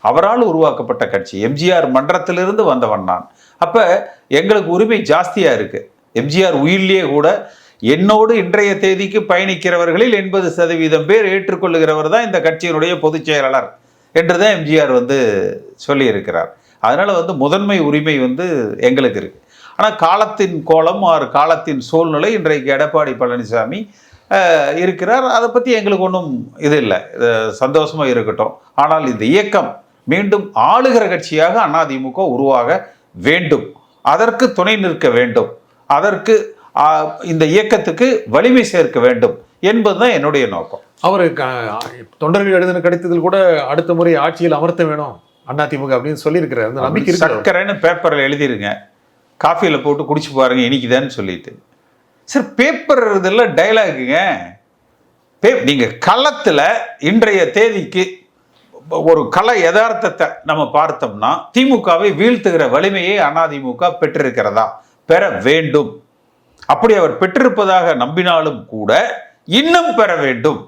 அவரால் உருவாக்கப்பட்ட கட்சி. எம்ஜிஆர் மன்றத்திலிருந்து வந்தவன் நான். அப்ப எங்களுக்கு உரிமை ஜாஸ்தியா இருக்கு. எம்ஜிஆர் உயிரிலேயே கூட என்னோடு இன்றைய தேதிக்கு பயணிக்கிறவர்களில் 80% பேர் ஏற்றுக்கொள்ளுகிறவர் தான் இந்த கட்சியினுடைய பொதுச் செயலாளர் என்றுதான் எம்ஜிஆர் சொல்லி இருக்கிறார். அதனால முதன்மை உரிமை எங்களுக்கு இருக்கு. ஆனால் காலத்தின் கோலம் காலத்தின் சூழ்நிலை இன்றைக்கு எடப்பாடி பழனிசாமி இருக்கிறார். அதை பற்றி எங்களுக்கு ஒன்றும் இது இல்லை, சந்தோஷமாக இருக்கட்டும். ஆனால் இந்த இயக்கம் மீண்டும் ஆளுகிற கட்சியாக அதிமுக உருவாக வேண்டும், அதற்கு துணை நிற்க வேண்டும், அதற்கு இந்த இயக்கத்துக்கு வலிமை சேர்க்க வேண்டும் என்பதுதான் என்னுடைய நோக்கம். அவர் தொண்டர்கள் எழுதின கடிதத்தில் கூட அடுத்த முறை ஆட்சியில் அமர்த்த வேணும் அதிமுக அப்படின்னு சொல்லியிருக்கிறார். நம்பிக்கை சக்கரைன்னு பேப்பரில் எழுதிருங்க, காஃபியில் போட்டு குடிச்சு பாருங்க இனிக்குதான்னு சொல்லிட்டு. சார் பேப்பர் இதெல்லாம் டைலாகுங்க. நீங்கள் களத்தில் இன்றைய தேதிக்கு ஒரு கள யதார்த்தத்தை நம்ம பார்த்தோம்னா திமுகவை வீழ்த்துகிற வலிமையை அதிமுக பெற்றிருக்கிறதா? பெற வேண்டும். அப்படி அவர் பெற்றிருப்பதாக நம்பினாலும் கூட இன்னும் பெற வேண்டும்.